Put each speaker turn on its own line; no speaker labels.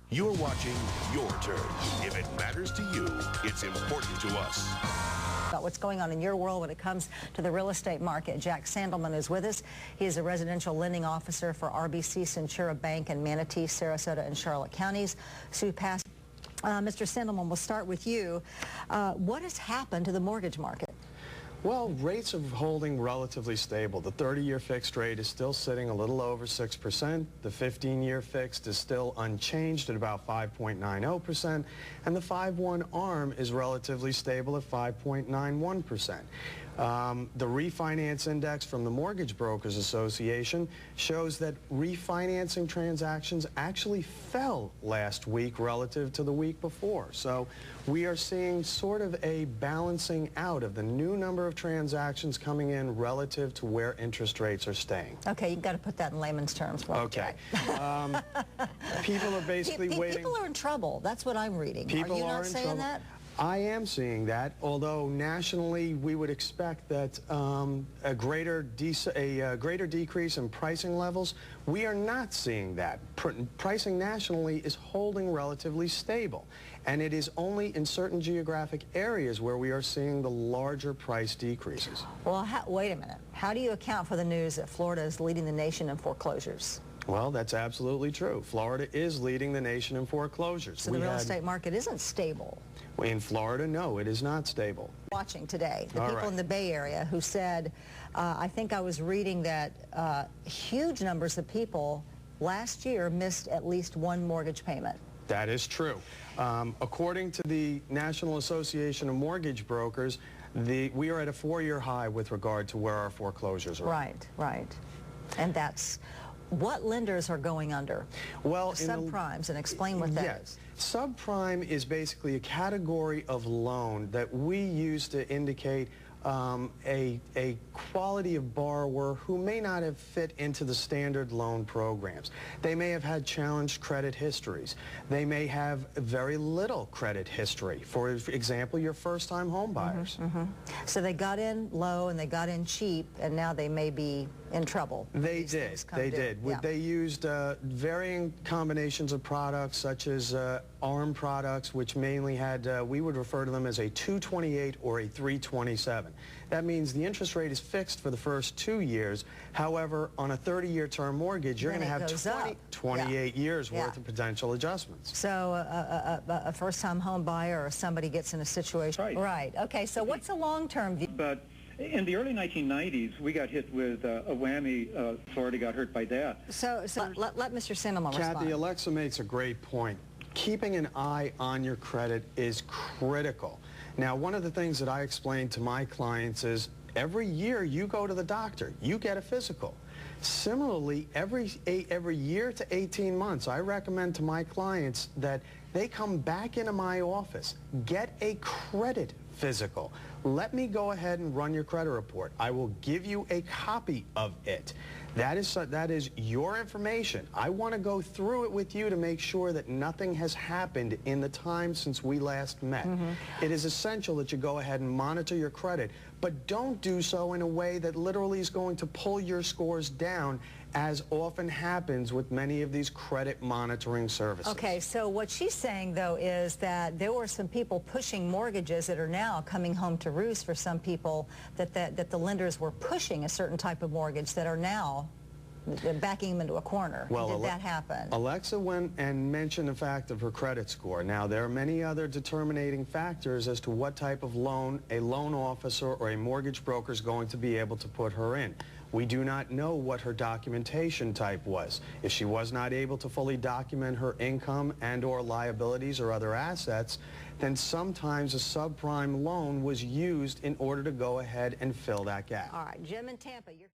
You're watching Your Turn. If it matters to you, it's important to us.
About what's going on in your world when it comes to the real estate market. Jack Sandelman is with us. He is a residential lending officer for RBC Centura Bank in Manatee, Sarasota, and Charlotte counties. Sue Pass. Mr. Sandelman, we'll start with you. What has happened to the mortgage market?
Well, rates are holding relatively stable. The 30-year fixed rate is still sitting a little over 6%. The 15-year fixed is still unchanged at about 5.90%. And the 5/1 ARM is relatively stable at 5.91%. The refinance index from the Mortgage Brokers Association shows that refinancing transactions actually fell last week relative to the week before. So we are seeing sort of a balancing out of the new number of transactions coming in relative to where interest rates are staying.
Okay, you've got to put that in layman's terms.
Okay. People are basically waiting.
People are in trouble. That's what I'm reading. Are you not saying that?
I am seeing that, although nationally we would expect that a greater decrease in pricing levels. We are not seeing that. Pricing nationally is holding relatively stable, and it is only in certain geographic areas where we are seeing the larger price decreases.
Well, wait a minute. How do you account for the news that Florida is leading the nation in foreclosures?
Well, that's absolutely true. Florida is leading the nation in foreclosures.
So the real estate market isn't stable.
In Florida, no, it is not stable.
Watching today, the people in the Bay Area who said, I think I was reading that huge numbers of people last year missed at least one mortgage payment.
That is true. According to the National Association of Mortgage Brokers, we are at a 4-year high with regard to where our foreclosures are.
Right, right. And that's what lenders are going under?
Well,
subprimes, and explain what that is.
Subprime is basically a category of loan that we use to indicate a quality of borrower who may not have fit into the standard loan programs. They may have had challenged credit histories. They may have very little credit history. For example, your first-time home buyers.
So they got in low and they got in cheap, and now they may be in trouble.
They did.
Yeah.
They used varying combinations of products, such as ARM products, which mainly had, we would refer to them as a 228 or a 327. That means the interest rate is fixed for the first 2 years. However, on a 30-year term mortgage, you're going to have 28 years worth of potential adjustments.
So a first-time home buyer or somebody gets in a situation. Right. Okay, so what's a long-term view?
But in the early 1990s, we got hit with a whammy. Florida got hurt by that.
So let Mr. Sandelman respond.
Kathy, Alexa makes a great point. Keeping an eye on your credit is critical. Now, one of the things that I explain to my clients is every year you go to the doctor, you get a physical. Similarly, every year to 18 months, I recommend to my clients that they come back into my office, get a credit physical. Let me go ahead and run your credit report. I will give you a copy of it. That is your information. I want to go through it with you to make sure that nothing has happened in the time since we last met. It is essential that you go ahead and monitor your credit, but don't do so in a way that literally is going to pull your scores down, as often happens with many of these credit monitoring services.
Okay, so what she's saying, though, is that there were some people pushing mortgages that are now coming home to roost for some people, that the lenders were pushing a certain type of mortgage that are now backing them into a corner.
Well,
did that happen?
Alexa went and mentioned the fact of her credit score. Now, there are many other determining factors as to what type of loan a loan officer or a mortgage broker is going to be able to put her in. We do not know what her documentation type was. If she was not able to fully document her income and/or liabilities or other assets, then sometimes a subprime loan was used in order to go ahead and fill that gap.
All right, Jim in Tampa, you're